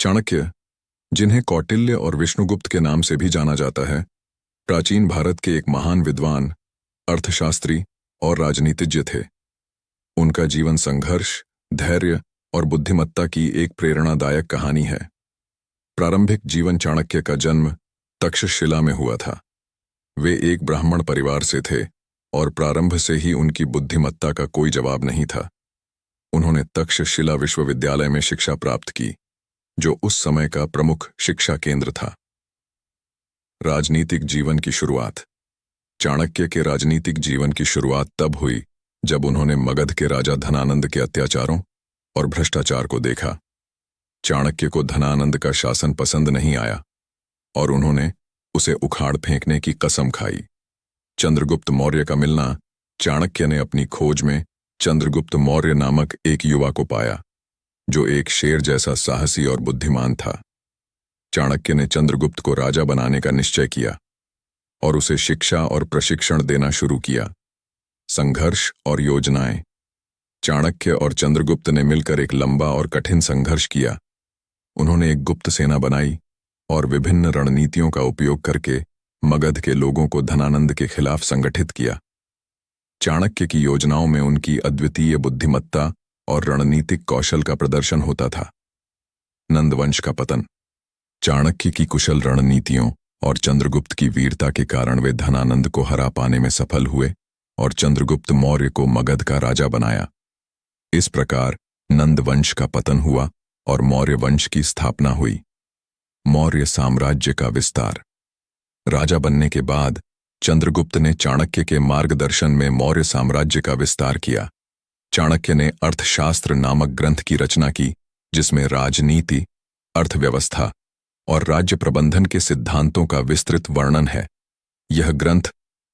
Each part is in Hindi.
चाणक्य, जिन्हें कौटिल्य और विष्णुगुप्त के नाम से भी जाना जाता है, प्राचीन भारत के एक महान विद्वान, अर्थशास्त्री और राजनीतिज्ञ थे। उनका जीवन संघर्ष, धैर्य और बुद्धिमत्ता की एक प्रेरणादायक कहानी है। प्रारंभिक जीवन चाणक्य का जन्म तक्षशिला में हुआ था। वे एक ब्राह्मण परिवार से थे और प्रारंभ से ही उनकी बुद्धिमत्ता का कोई जवाब नहीं था। उन्होंने तक्षशिला विश्वविद्यालय में शिक्षा प्राप्त की, जो उस समय का प्रमुख शिक्षा केंद्र था। राजनीतिक जीवन की शुरुआत। चाणक्य के राजनीतिक जीवन की शुरुआत तब हुई जब उन्होंने मगध के राजा धनानंद के अत्याचारों और भ्रष्टाचार को देखा। चाणक्य को धनानंद का शासन पसंद नहीं आया और उन्होंने उसे उखाड़ फेंकने की कसम खाई। चंद्रगुप्त मौर्य का मिलना। चाणक्य ने अपनी खोज में चंद्रगुप्त मौर्य नामक एक युवा को पाया, जो एक शेर जैसा साहसी और बुद्धिमान था। चाणक्य ने चंद्रगुप्त को राजा बनाने का निश्चय किया और उसे शिक्षा और प्रशिक्षण देना शुरू किया। संघर्ष और योजनाएं। चाणक्य और चंद्रगुप्त ने मिलकर एक लंबा और कठिन संघर्ष किया। उन्होंने एक गुप्त सेना बनाई और विभिन्न रणनीतियों का उपयोग करके मगध के लोगों को धनानंद के खिलाफ संगठित किया। चाणक्य की योजनाओं में उनकी अद्वितीय बुद्धिमत्ता और रणनीतिक कौशल का प्रदर्शन होता था। नंदवंश का पतन। चाणक्य की कुशल रणनीतियों और चंद्रगुप्त की वीरता के कारण वे धनानंद को हरा पाने में सफल हुए और चंद्रगुप्त मौर्य को मगध का राजा बनाया। इस प्रकार नंदवंश का पतन हुआ और मौर्य वंश की स्थापना हुई। मौर्य साम्राज्य का विस्तार। राजा बनने के बाद चंद्रगुप्त ने चाणक्य के मार्गदर्शन में मौर्य साम्राज्य का विस्तार किया। चाणक्य ने अर्थशास्त्र नामक ग्रंथ की रचना की, जिसमें राजनीति, अर्थव्यवस्था और राज्य प्रबंधन के सिद्धांतों का विस्तृत वर्णन है। यह ग्रंथ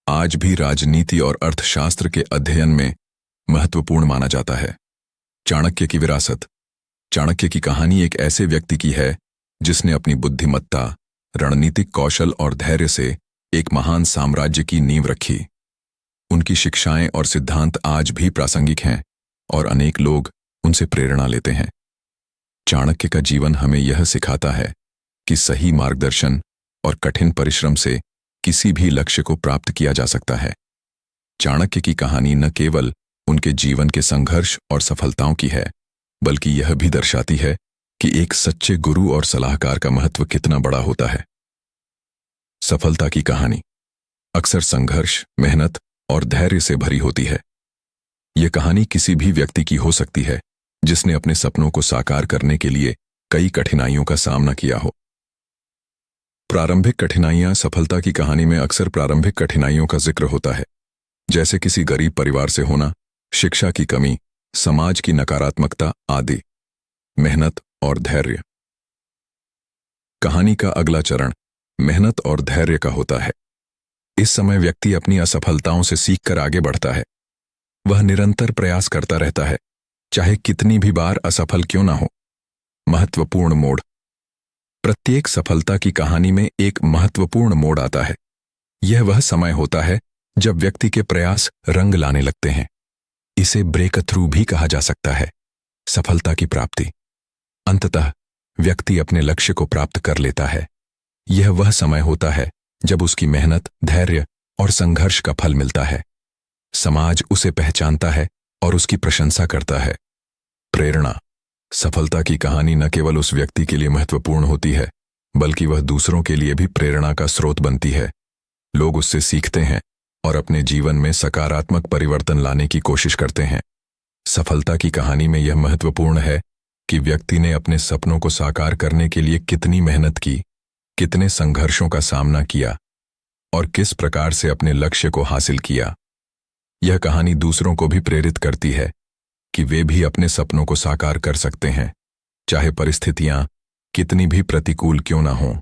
आज भी राजनीति और अर्थशास्त्र के अध्ययन में महत्वपूर्ण माना जाता है। चाणक्य की विरासत। चाणक्य की कहानी एक ऐसे व्यक्ति की है जिसने अपनी बुद्धिमत्ता, रणनीतिक कौशल और धैर्य से एक महान साम्राज्य की नींव रखी। उनकी शिक्षाएं और सिद्धांत आज भी प्रासंगिक हैं और अनेक लोग उनसे प्रेरणा लेते हैं। चाणक्य का जीवन हमें यह सिखाता है कि सही मार्गदर्शन और कठिन परिश्रम से किसी भी लक्ष्य को प्राप्त किया जा सकता है। चाणक्य की कहानी न केवल उनके जीवन के संघर्ष और सफलताओं की है, बल्कि यह भी दर्शाती है कि एक सच्चे गुरु और सलाहकार का महत्व कितना बड़ा होता है। सफलता की कहानी अक्सर संघर्ष, मेहनत और धैर्य से भरी होती है। यह कहानी किसी भी व्यक्ति की हो सकती है जिसने अपने सपनों को साकार करने के लिए कई कठिनाइयों का सामना किया हो। प्रारंभिक कठिनाइयां। सफलता की कहानी में अक्सर प्रारंभिक कठिनाइयों का जिक्र होता है, जैसे किसी गरीब परिवार से होना, शिक्षा की कमी, समाज की नकारात्मकता आदि। मेहनत और धैर्य। कहानी का अगला चरण मेहनत और धैर्य का होता है। इस समय व्यक्ति अपनी असफलताओं से सीखकर आगे बढ़ता है। वह निरंतर प्रयास करता रहता है, चाहे कितनी भी बार असफल क्यों ना हो। महत्वपूर्ण मोड़। प्रत्येक सफलता की कहानी में एक महत्वपूर्ण मोड़ आता है। यह वह समय होता है जब व्यक्ति के प्रयास रंग लाने लगते हैं। इसे ब्रेक थ्रू भी कहा जा सकता है। सफलता की प्राप्ति। अंततः व्यक्ति अपने लक्ष्य को प्राप्त कर लेता है। यह वह समय होता है जब उसकी मेहनत, धैर्य और संघर्ष का फल मिलता है। समाज उसे पहचानता है और उसकी प्रशंसा करता है। प्रेरणा। सफलता की कहानी न केवल उस व्यक्ति के लिए महत्वपूर्ण होती है, बल्कि वह दूसरों के लिए भी प्रेरणा का स्रोत बनती है। लोग उससे सीखते हैं और अपने जीवन में सकारात्मक परिवर्तन लाने की कोशिश करते हैं। सफलता की कहानी में यह महत्वपूर्ण है कि व्यक्ति ने अपने सपनों को साकार करने के लिए कितनी मेहनत की, कितने संघर्षों का सामना किया और किस प्रकार से अपने लक्ष्य को हासिल किया। यह कहानी दूसरों को भी प्रेरित करती है कि वे भी अपने सपनों को साकार कर सकते हैं, चाहे परिस्थितियां कितनी भी प्रतिकूल क्यों ना हों।